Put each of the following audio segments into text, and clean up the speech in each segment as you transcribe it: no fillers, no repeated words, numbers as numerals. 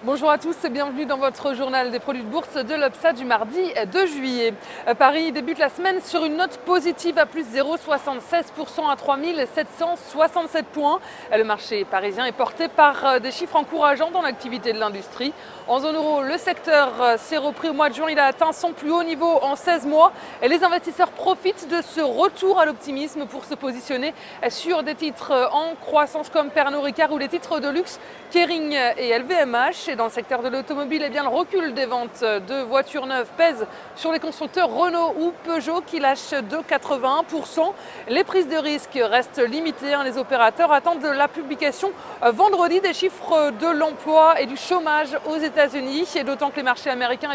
Bonjour à tous et bienvenue dans votre journal des produits de bourse de l'Obsa du mardi 2 juillet. Paris débute la semaine sur une note positive à plus 0,76% à 3 767 points. Le marché parisien est porté par des chiffres encourageants dans l'activité de l'industrie. En zone euro, le secteur s'est repris au mois de juin, il a atteint son plus haut niveau en 16 mois. Et les investisseurs profitent de ce retour à l'optimisme pour se positionner sur des titres en croissance comme Pernod Ricard ou les titres de luxe Kering et LVMH. Et dans le secteur de l'automobile, le recul des ventes de voitures neuves pèse sur les constructeurs Renault ou Peugeot qui lâchent de 81%. Les prises de risque restent limitées. Les opérateurs attendent la publication vendredi des chiffres de l'emploi et du chômage aux États-Unis. Et d'autant que les marchés américains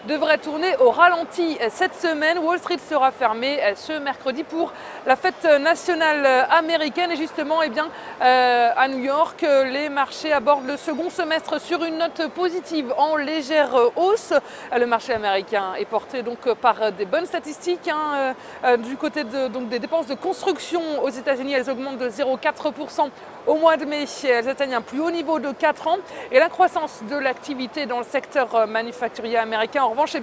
devraient tourner au ralenti cette semaine. Wall Street sera fermé ce mercredi pour la fête nationale américaine. Et justement, à New York, les marchés abordent le second semestre sur une note positive en légère hausse. Le marché américain est porté par des bonnes statistiques. Du côté des dépenses de construction aux États-Unis, elles augmentent de 0,4% au mois de mai. Elles atteignent un plus haut niveau de 4 ans. Et la croissance de l'activité dans le secteur manufacturier américain, en revanche,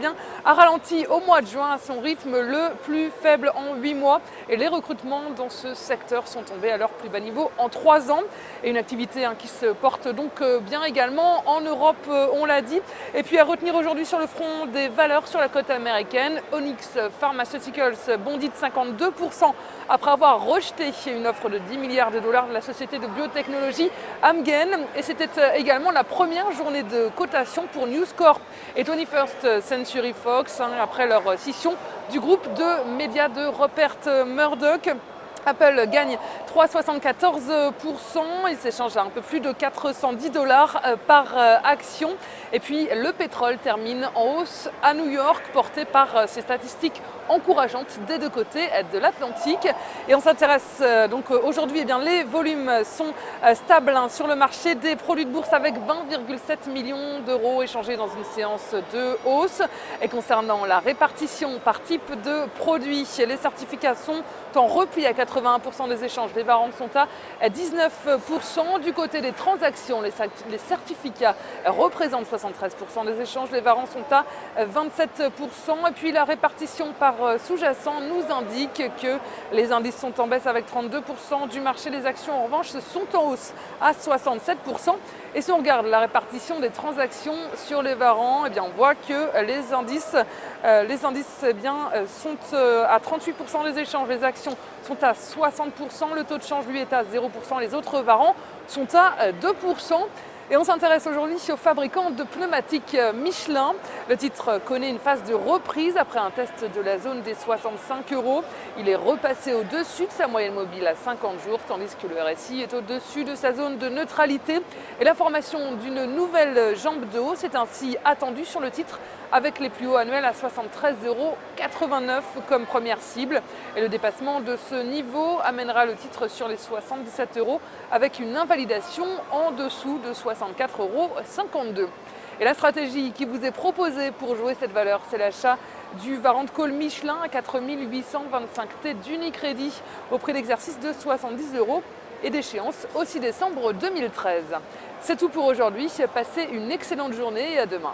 a ralenti au mois de juin à son rythme le plus faible en 8 mois. Et les recrutements dans ce secteur sont tombés à leur plus bas niveau en 3 ans. Et une activité qui se porte donc bien également en Europe, on l'a dit. Et puis à retenir aujourd'hui sur le front des valeurs sur la côte américaine, Onyx Pharmaceuticals bondit de 52% après avoir rejeté une offre de 10 milliards de dollars de la société de biotechnologie Amgen. Et c'était également la première journée de cotation pour News Corp et 21st Century Fox après leur scission du groupe de médias de Rupert Murdoch. Apple gagne 3,74%, il s'échange à un peu plus de 410 dollars par action. Et puis le pétrole termine en hausse à New York, porté par ces statistiques encourageantes des deux côtés de l'Atlantique. Et on s'intéresse donc aujourd'hui, les volumes sont stables sur le marché des produits de bourse avec 20,7 millions d'euros échangés dans une séance de hausse. Et concernant la répartition par type de produit, les certificats sont en repli à 81% des échanges. Les varants sont à 19%. Du côté des transactions, les certificats représentent 73% des échanges. Les varants sont à 27%. Et puis la répartition par sous-jacent nous indique que les indices sont en baisse avec 32% du marché. Les actions en revanche sont en hausse à 67%. Et si on regarde la répartition des transactions sur les varants, on voit que les indices sont à 38% des échanges. Les actions sont à 60%. Le taux de change, lui, est à 0%. Les autres varants sont à 2%. Et on s'intéresse aujourd'hui au fabricant de pneumatiques Michelin. Le titre connaît une phase de reprise après un test de la zone des 65 euros. Il est repassé au-dessus de sa moyenne mobile à 50 jours, tandis que le RSI est au-dessus de sa zone de neutralité. Et la formation d'une nouvelle jambe de hausse est ainsi attendue sur le titre, avec les plus hauts annuels à 73,89 euros comme première cible. Et le dépassement de ce niveau amènera le titre sur les 77 euros avec une invalidation en dessous de 64,52 euros. Et la stratégie qui vous est proposée pour jouer cette valeur, c'est l'achat du Varant de Call Michelin à 4825 T d'Unicredit au prix d'exercice de 70 euros et d'échéance au 6 décembre 2013. C'est tout pour aujourd'hui. Passez une excellente journée et à demain.